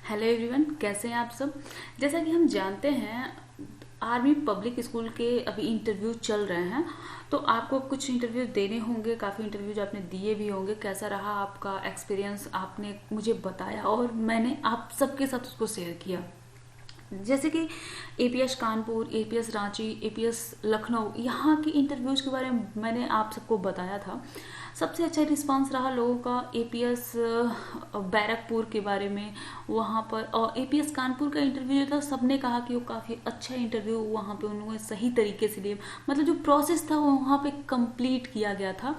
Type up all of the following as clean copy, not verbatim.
Hello everyone, कैसे हैं आप सब। जैसा कि हम जानते हैं, आर्मी पब्लिक स्कूल के अभी इंटरव्यू चल रहे हैं। तो आपको कुछ इंटरव्यू देने होंगे, काफ़ी इंटरव्यूज आपने दिए भी होंगे। कैसा रहा आपका एक्सपीरियंस, आपने मुझे बताया और मैंने आप सबके साथ उसको शेयर किया। जैसे कि APS Kanpur, APS Ranchi, APS Lucknow, यहाँ की इंटरव्यूज के बारे में मैंने आप सबको बताया था। सबसे अच्छा रिस्पांस रहा लोगों का एपीएस बैरकपुर के बारे में। वहाँ पर और एपीएस कानपुर का इंटरव्यू जो था, सबने कहा कि वो काफ़ी अच्छा इंटरव्यू, वहाँ पे उन्होंने सही तरीके से लिए, मतलब जो प्रोसेस था वो वहाँ पे कंप्लीट किया गया था।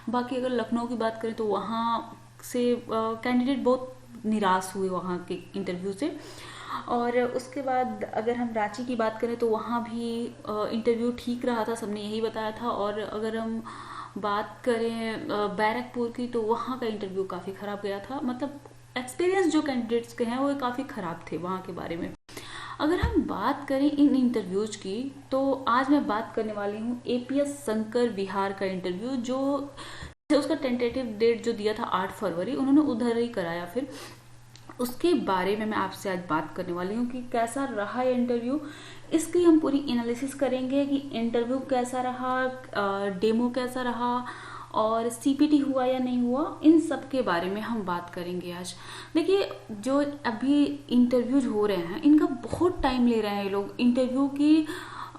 बाकी अगर लखनऊ की बात करें तो वहाँ से कैंडिडेट बहुत निराश हुए वहाँ के इंटरव्यू से। और उसके बाद अगर हम रांची की बात करें तो वहाँ भी इंटरव्यू ठीक रहा था, सबने यही बताया था। और अगर हम बात करें बैरकपुर की, तो वहाँ का इंटरव्यू काफ़ी ख़राब गया था। मतलब एक्सपीरियंस जो कैंडिडेट्स के हैं वो काफ़ी ख़राब थे वहाँ के बारे में। अगर हम बात करें इन इंटरव्यूज की, तो आज मैं बात करने वाली हूँ एपीएस शंकर विहार का इंटरव्यू। जो उसका टेंटेटिव डेट जो दिया था 8 फरवरी, उन्होंने उधर ही कराया। फिर उसके बारे में मैं आपसे आज बात करने वाली हूँ कि कैसा रहा ये इंटरव्यू। इसकी हम पूरी एनालिसिस करेंगे कि इंटरव्यू कैसा रहा, डेमो कैसा रहा, और सीपीटी हुआ या नहीं हुआ। इन सब के बारे में हम बात करेंगे आज। देखिए, जो अभी इंटरव्यूज हो रहे हैं, इनका बहुत टाइम ले रहे हैं ये लोग इंटरव्यू की।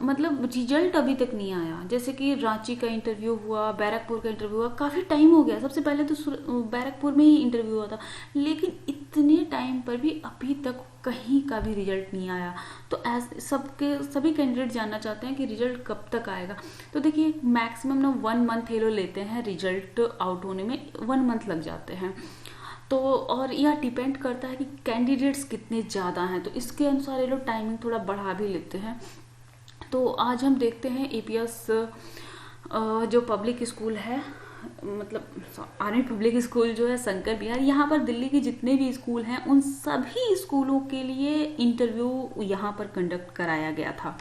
मतलब रिजल्ट अभी तक नहीं आया। जैसे कि रांची का इंटरव्यू हुआ, बैरकपुर का इंटरव्यू हुआ, काफ़ी टाइम हो गया। सबसे पहले तो बैरकपुर में ही इंटरव्यू हुआ था, लेकिन इतने टाइम पर भी अभी तक कहीं का भी रिजल्ट नहीं आया। तो सभी कैंडिडेट जानना चाहते हैं कि रिजल्ट कब तक आएगा। तो देखिए, मैक्सिमम ना 1 मंथ ये लोग लेते हैं रिजल्ट आउट होने में, 1 मंथ लग जाते हैं। तो और यह डिपेंड करता है कि कैंडिडेट्स कितने ज़्यादा हैं, तो इसके अनुसार ये लोग टाइमिंग थोड़ा बढ़ा भी लेते हैं। तो आज हम देखते हैं एपीएस जो पब्लिक स्कूल है, मतलब आर्मी पब्लिक स्कूल जो है शंकर विहार, यहाँ पर दिल्ली के जितने भी स्कूल हैं उन सभी स्कूलों के लिए इंटरव्यू यहाँ पर कंडक्ट कराया गया था।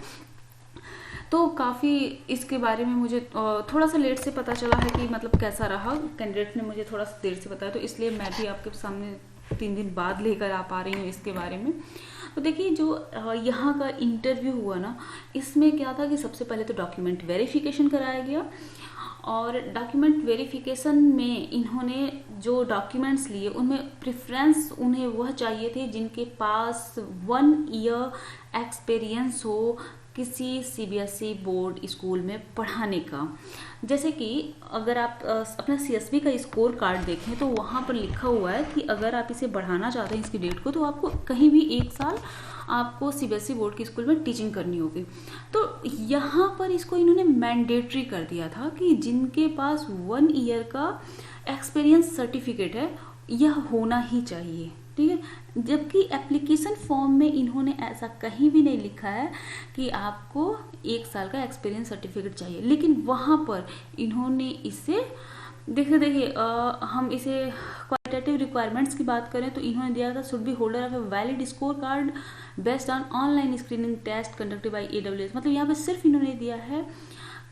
तो काफ़ी इसके बारे में मुझे थोड़ा सा लेट से पता चला है कि मतलब कैसा रहा। कैंडिडेट ने मुझे थोड़ा सा देर से बताया, तो इसलिए मैं भी आपके सामने 3 दिन बाद लेकर आ पा रही हूँ इसके बारे में। तो देखिए, जो यहाँ का इंटरव्यू हुआ ना, इसमें क्या था कि सबसे पहले तो डॉक्यूमेंट वेरिफिकेशन कराया गया। और डॉक्यूमेंट वेरिफिकेशन में इन्होंने जो डॉक्यूमेंट्स लिए, उनमें प्रेफरेंस उन्हें वह चाहिए थे जिनके पास 1 ईयर एक्सपीरियंस हो किसी सीबीएसई बोर्ड स्कूल में पढ़ाने का। जैसे कि अगर आप अपना सीएसबी का स्कोर कार्ड देखें, तो वहाँ पर लिखा हुआ है कि अगर आप इसे बढ़ाना चाहते हैं इसकी डेट को, तो आपको कहीं भी 1 साल आपको सीबीएसई बोर्ड के स्कूल में टीचिंग करनी होगी। तो यहाँ पर इसको इन्होंने मैंडेटरी कर दिया था कि जिनके पास 1 ईयर का एक्सपीरियंस सर्टिफिकेट है, यह होना ही चाहिए। ठीक है, जबकि एप्लीकेशन फॉर्म में इन्होंने ऐसा कहीं भी नहीं लिखा है कि आपको 1 साल का एक्सपीरियंस सर्टिफिकेट चाहिए, लेकिन वहाँ पर इन्होंने इसे देखिए हम इसे क्वालिटेटिव रिक्वायरमेंट्स की बात करें तो इन्होंने दिया था should be holder of a valid score card based on online screening test conducted by AWS. मतलब यहाँ पे सिर्फ इन्होंने दिया है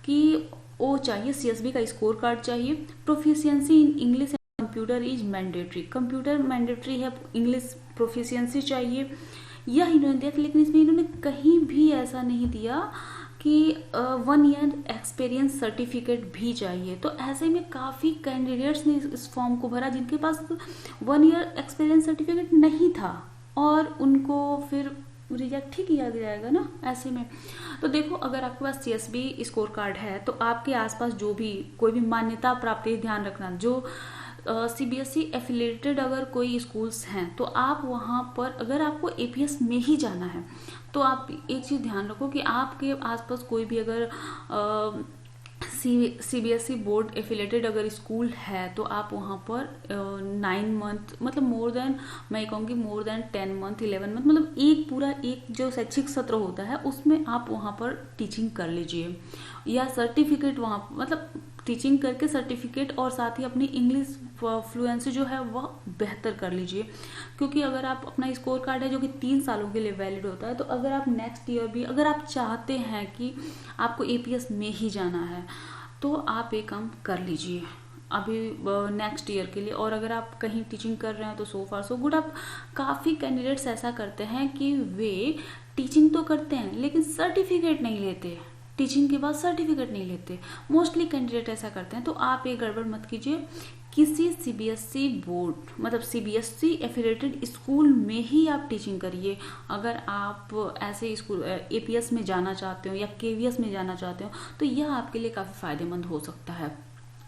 कि वो चाहिए, सीएसबी का स्कोर कार्ड चाहिए, proficiency in English and computer is mandatory, computer mandatory है, इंग्लिश प्रोफिशिएंसी चाहिए, यह इन्होंने दिया। लेकिन इसमें इन्होंने कहीं भी ऐसा नहीं दिया कि 1 ईयर एक्सपीरियंस सर्टिफिकेट भी चाहिए। तो ऐसे में काफ़ी कैंडिडेट्स ने इस फॉर्म को भरा जिनके पास 1 ईयर एक्सपीरियंस सर्टिफिकेट नहीं था, और उनको फिर रिजेक्ट ही किया जाएगा ना ऐसे में। तो देखो, अगर आपके पास सीएसबी स्कोर कार्ड है, तो आपके आसपास जो भी कोई भी मान्यता प्राप्त है, ध्यान रखना, जो सीबीएसई एफिलेटेड अगर कोई स्कूल्स हैं, तो आप वहाँ पर अगर आपको एपीएस में ही जाना है, तो आप एक चीज़ ध्यान रखो कि आपके आसपास कोई भी अगर सीबीएसई बोर्ड एफिलेटेड अगर स्कूल है, तो आप वहाँ पर 9 मंथ, मतलब मोर देन, मैं कहूँगी मोर देन 10 मंथ, 11 मंथ, मतलब एक पूरा एक जो शैक्षिक सत्र होता है उसमें आप वहाँ पर टीचिंग कर लीजिए, या सर्टिफिकेट वहाँ मतलब टीचिंग करके सर्टिफिकेट, और साथ ही अपनी इंग्लिश फ्लुएंसी जो है वह बेहतर कर लीजिए। क्योंकि अगर आप अपना स्कोर कार्ड है जो कि 3 सालों के लिए वैलिड होता है, तो अगर आप नेक्स्ट ईयर भी अगर आप चाहते हैं कि आपको एपीएस में ही जाना है, तो आप ये काम कर लीजिए। अभी नेक्स्ट ईयर के लिए। और अगर आप कहीं टीचिंग कर रहे हैं तो सो फार सो गुड। आप काफ़ी कैंडिडेट्स ऐसा करते हैं कि वे टीचिंग तो करते हैं लेकिन सर्टिफिकेट नहीं लेते, टीचिंग के बाद सर्टिफिकेट नहीं लेते। मोस्टली कैंडिडेट ऐसा करते हैं। तो आप ये गड़बड़ मत कीजिए। किसी सीबीएसई बोर्ड मतलब सीबीएसई एफिलिएटेड स्कूल में ही आप टीचिंग करिए। अगर आप ऐसे स्कूल एपीएस में जाना चाहते हो या केवीएस में जाना चाहते हो तो यह आपके लिए काफ़ी फायदेमंद हो सकता है।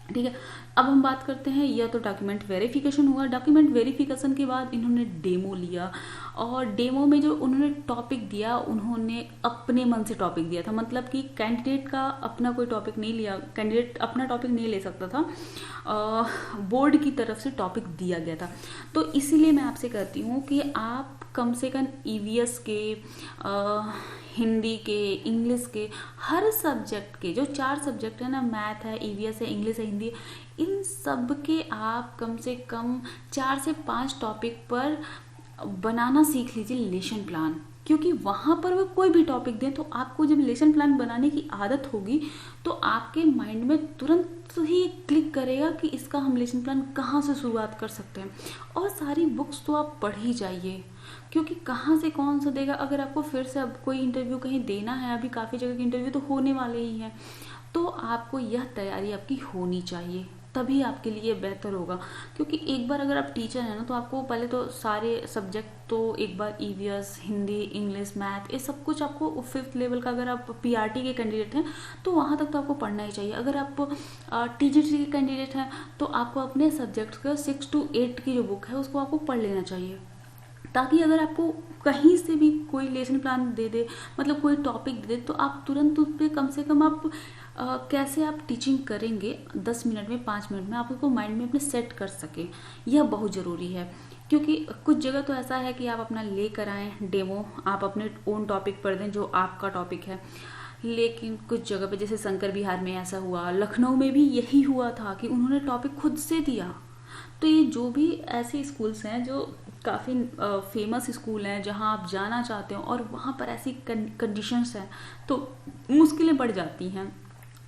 ठीक है, अब हम बात करते हैं, यह तो डॉक्यूमेंट वेरिफिकेशन हुआ। डॉक्यूमेंट वेरिफिकेशन के बाद इन्होंने डेमो लिया और डेमो में जो उन्होंने टॉपिक दिया उन्होंने अपने मन से टॉपिक दिया था। मतलब कि कैंडिडेट का अपना कोई टॉपिक नहीं लिया, कैंडिडेट अपना टॉपिक नहीं ले सकता था, बोर्ड की तरफ से टॉपिक दिया गया था। तो इसीलिए मैं आपसे कहती हूँ कि आप कम से कम ईवीएस के, हिंदी के, इंग्लिश के, हर सब्जेक्ट के जो 4 सब्जेक्ट है ना, मैथ है, ईवीएस है, इंग्लिश है, हिंदी है, इन सब के आप कम से कम 4 से 5 टॉपिक पर बनाना सीख लीजिए लेसन प्लान। क्योंकि वहाँ पर वो कोई भी टॉपिक दें तो आपको जब लेसन प्लान बनाने की आदत होगी तो आपके माइंड में तुरंत ही क्लिक करेगा कि इसका हम लेसन प्लान कहाँ से शुरुआत कर सकते हैं। और सारी बुक्स तो आप पढ़ ही जाइए, क्योंकि कहाँ से कौन सा देगा। अगर आपको फिर से अब कोई इंटरव्यू कहीं देना है, अभी काफ़ी जगह के इंटरव्यू तो होने वाले ही हैं, तो आपको यह तैयारी आपकी होनी चाहिए, तभी आपके लिए बेहतर होगा। क्योंकि एक बार अगर आप टीचर हैं ना तो आपको पहले तो सारे सब्जेक्ट तो एक बार ईवीएस, हिंदी, इंग्लिश, मैथ, ये सब कुछ आपको 5th लेवल का, अगर आप पीआरटी के कैंडिडेट हैं तो वहाँ तक तो आपको पढ़ना ही चाहिए। अगर आप टीजीटी के कैंडिडेट हैं तो आपको अपने सब्जेक्ट का 6 to 8 की जो बुक है उसको आपको पढ़ लेना चाहिए, ताकि अगर आपको कहीं से भी कोई लेसन प्लान दे दे, मतलब कोई टॉपिक दे दे, तो आप तुरंत उस पर कम से कम आप कैसे आप टीचिंग करेंगे 10 मिनट में, 5 मिनट में आप उसको माइंड में अपने सेट कर सकें। यह बहुत ज़रूरी है। क्योंकि कुछ जगह तो ऐसा है कि आप अपना लेकर आएँ डेमो, आप अपने ओन टॉपिक पर दें जो आपका टॉपिक है, लेकिन कुछ जगह पे जैसे शंकर विहार में ऐसा हुआ, लखनऊ में भी यही हुआ था कि उन्होंने टॉपिक खुद से दिया। तो ये जो भी ऐसे स्कूल्स हैं जो काफ़ी फेमस स्कूल हैं जहां आप जाना चाहते हो और वहां पर ऐसी कंडीशंस हैं तो मुश्किलें बढ़ जाती हैं।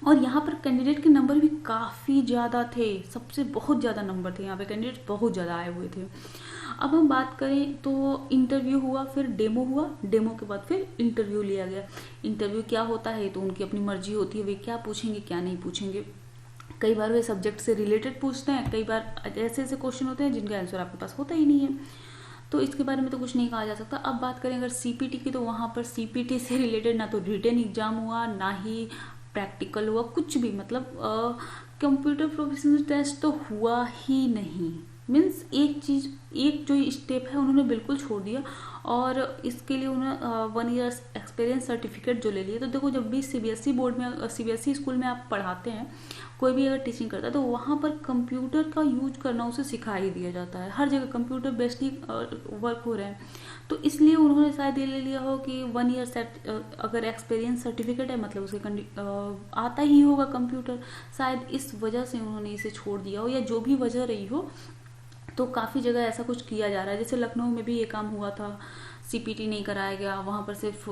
और यहाँ पर कैंडिडेट के नंबर भी काफ़ी ज़्यादा थे, सबसे बहुत ज़्यादा नंबर थे, यहाँ पे कैंडिडेट बहुत ज़्यादा आए हुए थे। अब हम बात करें तो इंटरव्यू हुआ, फिर डेमो हुआ, डेमो के बाद फिर इंटरव्यू लिया गया। इंटरव्यू क्या होता है तो उनकी अपनी मर्जी होती है, वे क्या पूछेंगे क्या नहीं पूछेंगे। कई बार वे सब्जेक्ट से रिलेटेड पूछते हैं, कई बार ऐसे ऐसे क्वेश्चन होते हैं जिनका आंसर आपके पास होता ही नहीं है, तो इसके बारे में तो कुछ नहीं कहा जा सकता। अब बात करें अगर सीपीटी की, तो वहाँ पर सीपीटी से रिलेटेड ना तो रिटन एग्जाम हुआ, ना ही प्रैक्टिकल हुआ, कुछ भी, मतलब कंप्यूटर प्रोफिशिएंसी टेस्ट तो हुआ ही नहीं। मीन्स एक चीज़, एक जो स्टेप है उन्होंने बिल्कुल छोड़ दिया और इसके लिए उन्होंने 1 ईयर एक्सपीरियंस सर्टिफिकेट जो ले लिए। तो देखो, जब भी सीबीएसई बोर्ड में, सीबीएसई स्कूल में आप पढ़ाते हैं, कोई भी अगर टीचिंग करता है तो वहाँ पर कंप्यूटर का यूज करना उसे सिखा ही दिया जाता है। हर जगह कंप्यूटर बेस्ड ही वर्क हो रहे हैं, तो इसलिए उन्होंने शायद ये ले लिया हो कि 1 ईयर सेट अगर एक्सपीरियंस सर्टिफिकेट है मतलब उसे आता ही होगा कंप्यूटर, शायद इस वजह से उन्होंने इसे छोड़ दिया हो, या जो भी वजह रही हो। तो काफ़ी जगह ऐसा कुछ किया जा रहा है, जैसे लखनऊ में भी ये काम हुआ था, सीपीटी नहीं कराया गया, वहाँ पर सिर्फ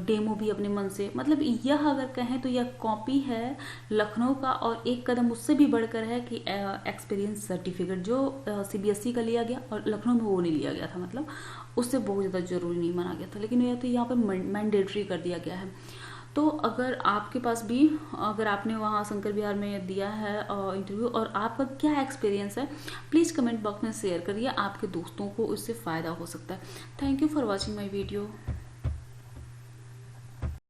डेमो भी अपने मन से, मतलब यह अगर कहें तो यह कॉपी है लखनऊ का, और एक कदम उससे भी बढ़कर है कि एक्सपीरियंस सर्टिफिकेट जो सीबीएसई का लिया गया और लखनऊ में वो नहीं लिया गया था, मतलब उससे बहुत ज़्यादा ज़रूरी नहीं माना गया था, लेकिन यह तो यहाँ पर मैंडेटरी कर दिया गया है। तो अगर आपके पास भी, अगर आपने वहाँ शंकर विहार में दिया है इंटरव्यू और आपका क्या एक्सपीरियंस है, प्लीज़ कमेंट बॉक्स में शेयर करिए, आपके दोस्तों को इससे फ़ायदा हो सकता है। Thank you for watching my video.